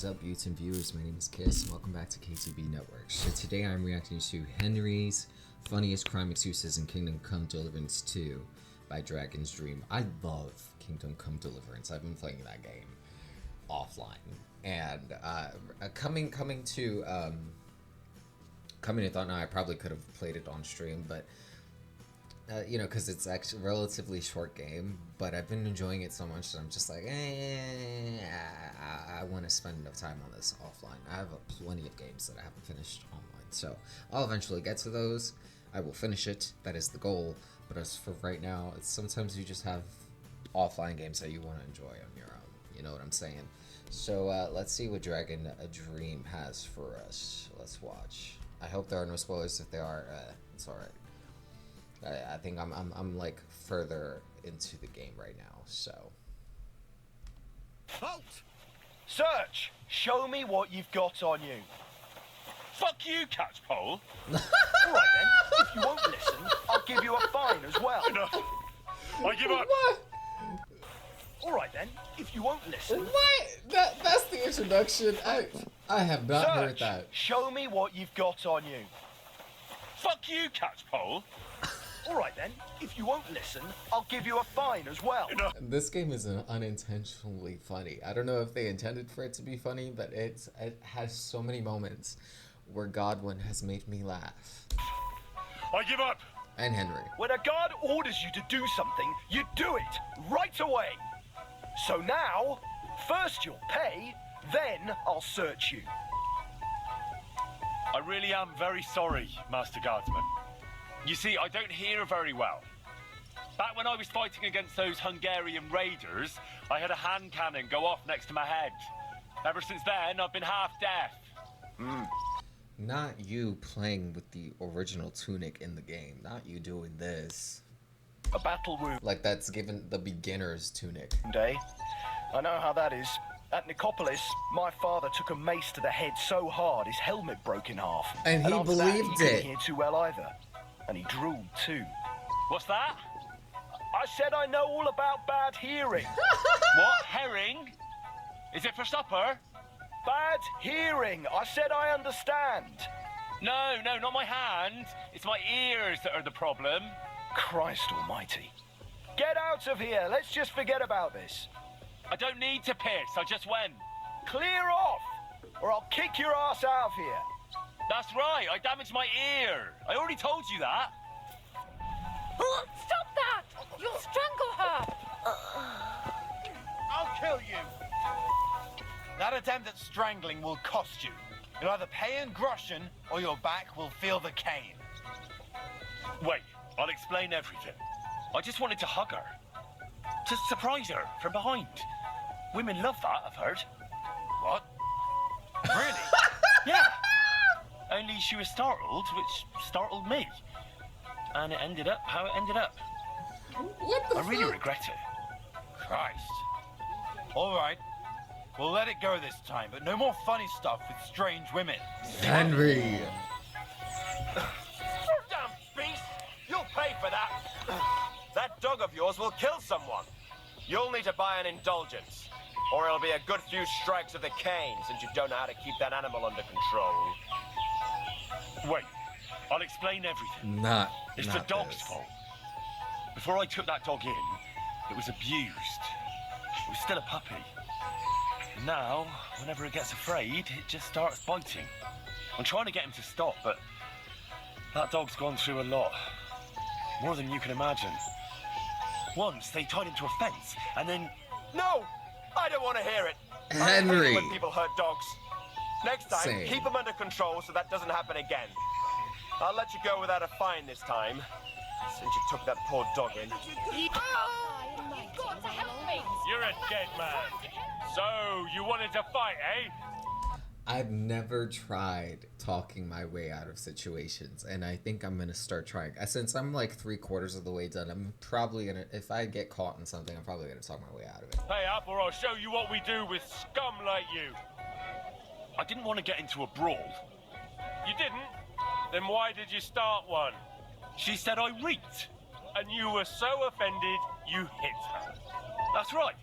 up, YouTube viewers? My name is Kiss, and welcome back to KTB Network. So today I'm reacting to Henry's Funniest Crime Excuses in Kingdom Come Deliverance 2 by Dragon's Dream. I love Kingdom Come Deliverance. I've been playing that game offline, and coming to thought now, I probably could have played it on stream, but you know, because it's actually a relatively short game, but I've been enjoying it so much that I'm just like, I want to spend enough time on this offline. I have plenty of games that I haven't finished online, so I'll eventually get to those. I will finish it. That is the goal. But as for right now, it's sometimes you just have offline games that you want to enjoy on your own. You know what I'm saying? So let's see what Dragon Dream has for us. Let's watch. I hope there are no spoilers. If they are, it's alright. I think I'm like further into the game right now, so. Halt! Search! Show me what you've got on you. Fuck you, catchpole! Alright then, if you won't listen, I'll give you a fine as well. Enough. I give up. What? Alright then, if you won't listen. What? That's the introduction. I have not heard that. Show me what you've got on you. Fuck you, catchpole! Alright then, if you won't listen, I'll give you a fine as well. Enough. This game is unintentionally funny. I don't know if they intended for it to be funny, but it has so many moments where Godwin has made me laugh. I give up. And Henry. When a guard orders you to do something, you do it right away. So now, first you'll pay, then I'll search you. I really am very sorry, Master Guardsman. You see, I don't hear very well. Back when I was fighting against those Hungarian raiders, I had a hand cannon go off next to my head. Ever since then, I've been half deaf. Not you playing with the original tunic in the game. Not you doing this. A battle wound Like that's given the beginner's tunic. day. I know how that is. At Nicopolis, my father took a mace to the head so hard his helmet broke in half. And he after that, believed he couldn't it. hear too well either. And he drooled too. What's that? I said I know all about bad hearing. What? Herring? Is it for supper? Bad hearing. I said I understand. No, not my hand. It's my ears that are the problem. Christ almighty. Get out of here. Let's just forget about this. I don't need to piss, I just went. Clear off, or I'll kick your ass out of here. That's right, I damaged my ear. I already told you that. Stop that! You'll strangle her! I'll kill you! That attempt at strangling will cost you. You'll either pay in groschen, or your back will feel the cane. Wait, I'll explain everything. I just wanted to hug her. To surprise her from behind. Women love that, I've heard. What? Really? Yeah. Only she was startled, which startled me. And it ended up how it ended up. What the I really fuck? regret it. Christ. All right. We'll let it go this time, but no more funny stuff with strange women. Henry. You damn beast! You'll pay for that. That dog of yours will kill someone. You'll need to buy an indulgence, or it'll be a good few strikes of the cane since you don't know how to keep that animal under control. Wait, I'll explain everything. It's the not dog's this. fault. Before I took that dog in, it was abused. It was still a puppy. And now, whenever it gets afraid, it just starts biting. I'm trying to get him to stop, but that dog's gone through a lot. More than you can imagine. Once, they tied him to a fence, and then... No! I don't want to hear it. I hate Henry. when people hurt dogs. Next time, Same. keep them under control so that doesn't happen again. I'll let you go without a fine this time, since you took that poor dog in. You've got to help me! You're a dead man. So, you wanted to fight, eh? I've never tried talking my way out of situations, and I think I'm gonna start trying. Since I'm like 3/4 of the way done, I'm probably gonna, if I get caught in something, I'm probably gonna talk my way out of it. Pay up or I'll show you what we do with scum like you. I didn't want to get into a brawl. You didn't? Then why did you start one? She said I reeked. And you were so offended, you hit her. That's right.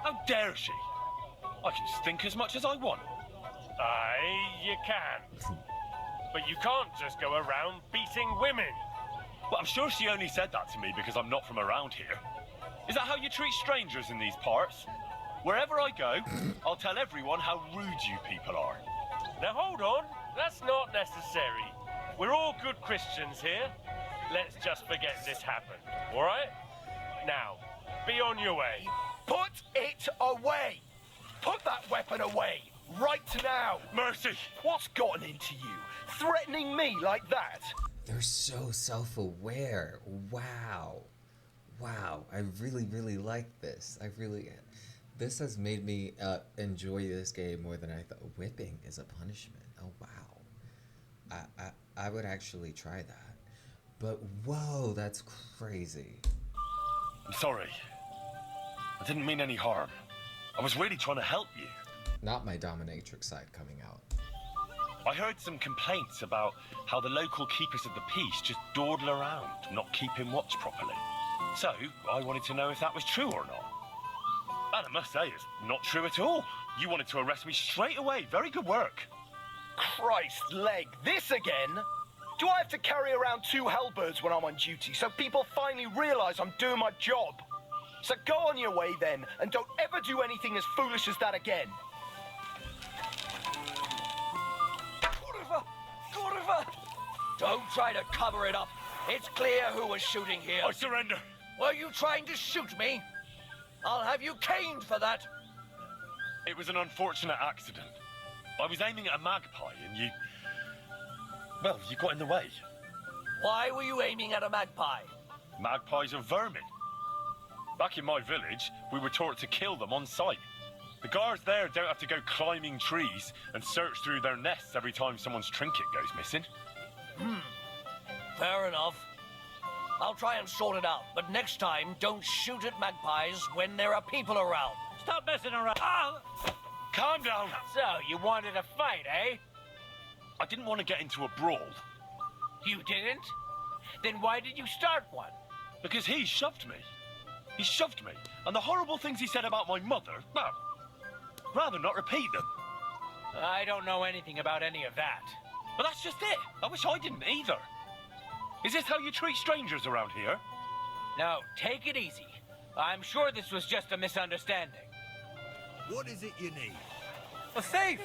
How dare she? I can stink as much as I want. Aye, you can. But you can't just go around beating women. Well, I'm sure she only said that to me because I'm not from around here. Is that how you treat strangers in these parts? Wherever I go, I'll tell everyone how rude you people are. Now hold on, that's not necessary. We're all good Christians here. Let's just forget this happened, all right? Now, be on your way. Put it away! Put that weapon away! Right now! Mercy! What's gotten into you? Threatening me like that? They're so self-aware. Wow. Wow. I really, really like this. This has made me enjoy this game more than I thought. Whipping is a punishment. Oh, wow. I would actually try that. But, whoa, that's crazy. I'm sorry. I didn't mean any harm. I was really trying to help you. Not my dominatrix side coming out. I heard some complaints about how the local keepers of the peace just dawdle around, not keeping watch properly. So, I wanted to know if that was true or not. And I must say, it's not true at all. You wanted to arrest me straight away. Very good work. Christ leg, this again? Do I have to carry around 2 hellbirds when I'm on duty so people finally realise I'm doing my job? So go on your way then, and don't ever do anything as foolish as that again. Don't try to cover it up. It's clear who was shooting here. I surrender. Were you trying to shoot me? I'll have you caned for that. It was an unfortunate accident. I was aiming at a magpie and you... Well, you got in the way. Why were you aiming at a magpie? Magpies are vermin. Back in my village, we were taught to kill them on sight. The guards there don't have to go climbing trees and search through their nests every time someone's trinket goes missing. Fair enough. I'll try and sort it out, but next time, don't shoot at magpies when there are people around. Stop messing around. Ah! Calm down. So, you wanted a fight, eh? I didn't want to get into a brawl. You didn't? Then why did you start one? Because he shoved me. He shoved me. And the horrible things he said about my mother, well, rather not repeat them. I don't know anything about any of that. But that's just it. I wish I didn't either. Is this how you treat strangers around here? Now, take it easy. I'm sure this was just a misunderstanding. What is it you need? A thief!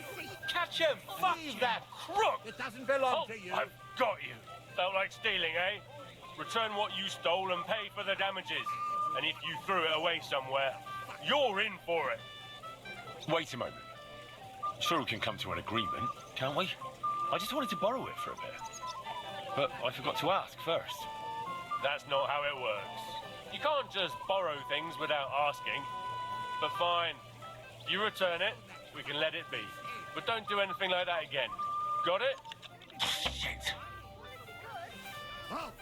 Catch him! Fuck that crook! It doesn't belong to you. I've got you. Felt like stealing, eh? Return what you stole and pay for the damages. And if you threw it away somewhere, you're in for it. Wait a moment. Sure we can come to an agreement, can't we? I just wanted to borrow it for a bit. But I forgot to ask first. That's not how it works. You can't just borrow things without asking. But fine. You return it, we can let it be. But don't do anything like that again. Got it? Shit. Halt!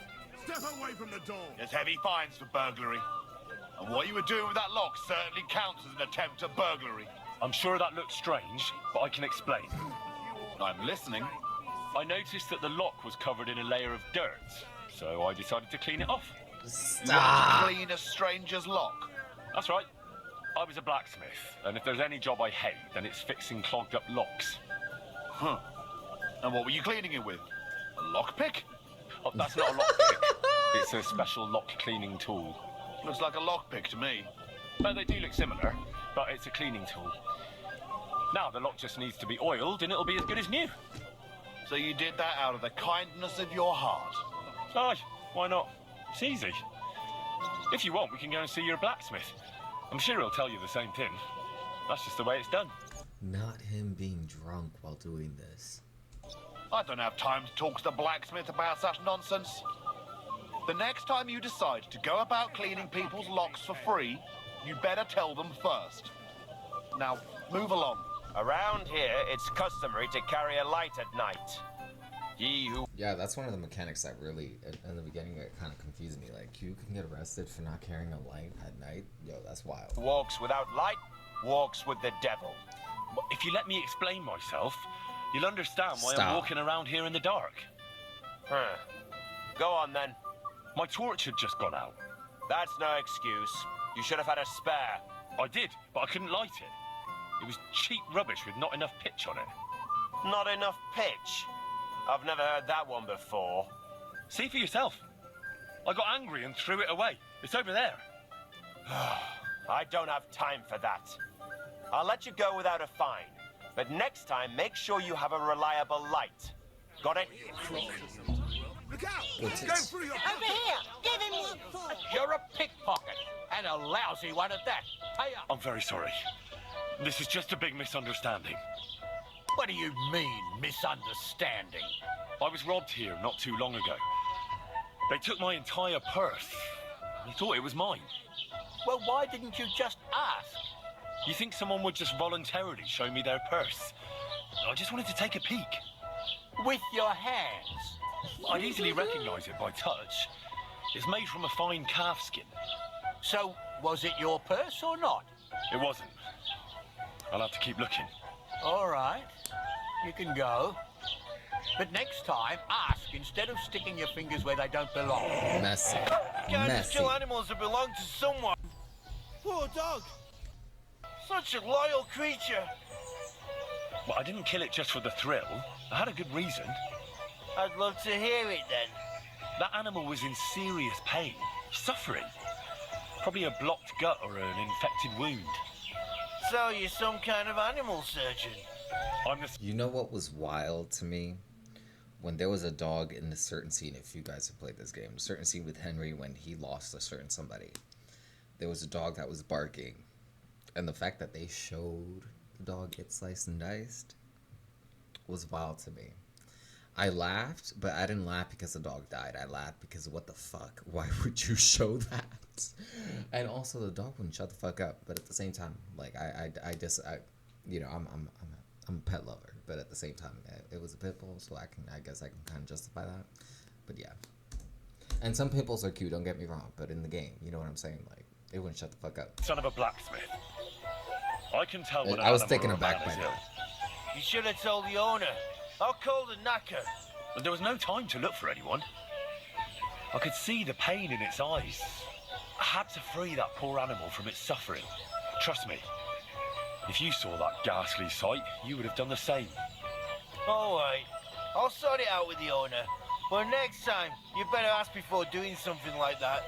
Step away from the door. There's heavy fines for burglary. And what you were doing with that lock certainly counts as an attempt at burglary. I'm sure that looks strange, but I can explain. I'm listening. I noticed that the lock was covered in a layer of dirt, so I decided to clean it off. Stop. Clean a stranger's lock. That's right. I was a blacksmith, and if there's any job I hate, then it's fixing clogged up locks. Huh. And what were you cleaning it with? A lockpick? Oh, that's not a lockpick. It's a special lock cleaning tool. Looks like a lockpick to me. But they do look similar, but it's a cleaning tool. Now the lock just needs to be oiled, and it'll be as good as new. So you did that out of the kindness of your heart? Aye, why not? It's easy. If you want, we can go and see your blacksmith. I'm sure he'll tell you the same thing. That's just the way it's done. Not him being drunk while doing this. I don't have time to talk to the blacksmith about such nonsense. The next time you decide to go about cleaning people's locks for free, you better tell them first. Now, move along. Around here, it's customary to carry a light at night. Ye who Yeah, that's one of the mechanics that really, in the beginning, it kind of confused me. Like, you can get arrested for not carrying a light at night. Yo, that's wild. walks without light walks with the devil. If you let me explain myself, you'll understand why Stop. I'm walking around here in the dark. Huh. Go on then. My torch had just gone out. That's no excuse. You should have had a spare. I did, but I couldn't light it. It was cheap rubbish with not enough pitch on it. Not enough pitch? I've never heard that one before. See for yourself. I got angry and threw it away. It's over there. I don't have time for that. I'll let you go without a fine. But next time, make sure you have a reliable light. Got it? Look out! What's Go it? through your... Over here! Give him one for... You're a pickpocket, and a lousy one at that. Pay up. I'm very sorry. This is just a big misunderstanding. What do you mean, misunderstanding? I was robbed here not too long ago. They took my entire purse. I thought it was mine. Well, why didn't you just ask? You think someone would just voluntarily show me their purse? I just wanted to take a peek. With your hands. I'd easily recognize it by touch. It's made from a fine calf skin. So, was it your purse or not? It wasn't. I'll have to keep looking. All right. You can go. But next time, ask instead of sticking your fingers where they don't belong. Messy. Can't just Messy. kill animals that belong to someone. Poor dog. Such a loyal creature. Well, I didn't kill it just for the thrill. I had a good reason. I'd love to hear it then. That animal was in serious pain, suffering. Probably a blocked gut or an infected wound. So you're some kind of animal surgeon? I'm the... You know what was wild to me? When there was a dog in a certain scene, if you guys have played this game, a certain scene with Henry when he lost a certain somebody. There was a dog that was barking. And the fact that they showed the dog get sliced and diced was wild to me. I laughed, but I didn't laugh because the dog died. I laughed because what the fuck? Why would you show that? And also the dog wouldn't shut the fuck up. But at the same time, like I you know, I'm a pet lover, but at the same time, it was a pit bull, so I guess I can kind of justify that. But yeah, and some pit bulls are cute. Don't get me wrong, but in the game, you know what I'm saying? Like it wouldn't shut the fuck up. son of a blacksmith. I can tell when I was an taken animal or a aback man by is that. ill. You should have told the owner. I'll call the knacker. But there was no time to look for anyone. I could see the pain in its eyes. I had to free that poor animal from its suffering. Trust me, if you saw that ghastly sight, you would have done the same. All right. I'll sort it out with the owner. But next time, you better ask before doing something like that.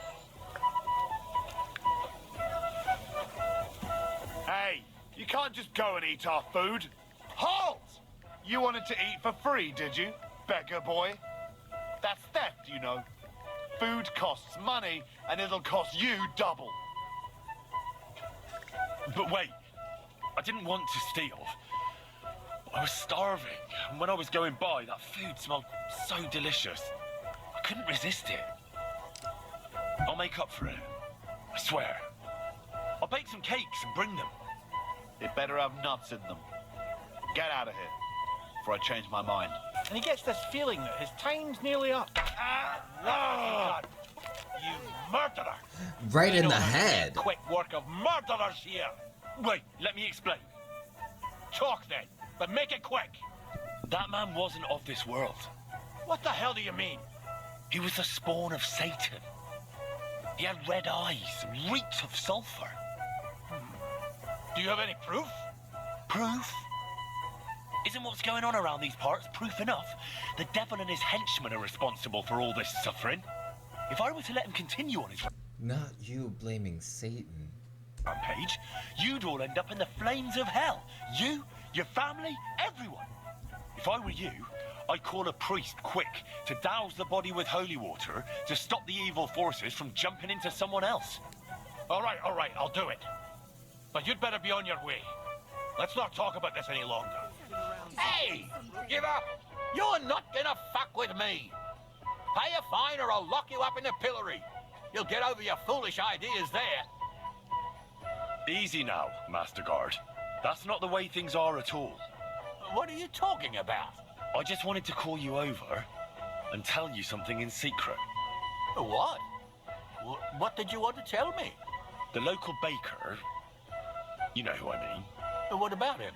Hey, you can't just go and eat our food. Halt! You wanted to eat for free, did you, beggar boy? That's theft, you know. Food costs money, and it'll cost you double. But wait, I didn't want to steal. I was starving, and when I was going by, that food smelled so delicious. I couldn't resist it. I'll make up for it. I swear. I'll bake some cakes and bring them. It better have nuts in them. Get out of here, before I change my mind. And he gets this feeling that his time's nearly up. You murderer! Right in You the know, head. Quick work of murderers here. Wait, let me explain. Talk then, but make it quick. That man wasn't of this world. What the hell do you mean? He was the spawn of Satan. He had red eyes and reeked of sulfur. Do you have any proof? Proof? Isn't what's going on around these parts proof enough? The devil and his henchmen are responsible for all this suffering. If I were to let him continue on his Not you blaming Satan. rampage, you'd all end up in the flames of hell. You, your family, everyone. If I were you, I'd call a priest quick to douse the body with holy water to stop the evil forces from jumping into someone else. All right, I'll do it. But you'd better be on your way. Let's not talk about this any longer. Hey! Give up! You're not gonna fuck with me! Pay a fine or I'll lock you up in the pillory. You'll get over your foolish ideas there. Easy now, Master Guard. That's not the way things are at all. What are you talking about? I just wanted to call you over and tell you something in secret. What? What did you want to tell me? The local baker, you know who I mean, What about him?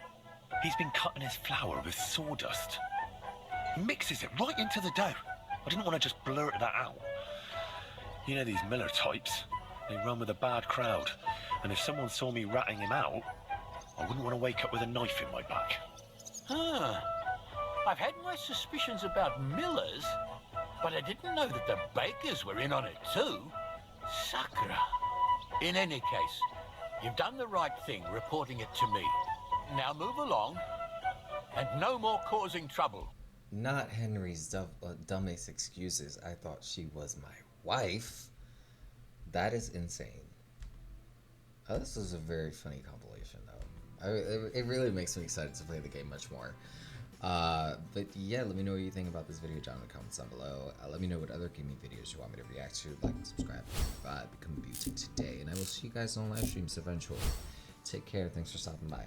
he's been cutting his flour with sawdust. He mixes it right into the dough. I didn't want to just blurt that out. You know these Miller types, they run with a bad crowd. And if someone saw me ratting him out, I wouldn't want to wake up with a knife in my back. Huh. I've had my suspicions about Millers, but I didn't know that the bakers were in on it too. Sakura. In any case, you've done the right thing reporting it to me. Now move along, and no more causing trouble. Not Henry's dumbest excuses. I thought she was my wife. That is insane. Oh, this was a very funny compilation, though. It really makes me excited to play the game much more. But yeah, let me know what you think about this video down in the comments down below. Let me know what other gaming videos you want me to react to. Like, subscribe, become a mutant today. And I will see you guys on live streams eventually. Take care. Thanks for stopping by.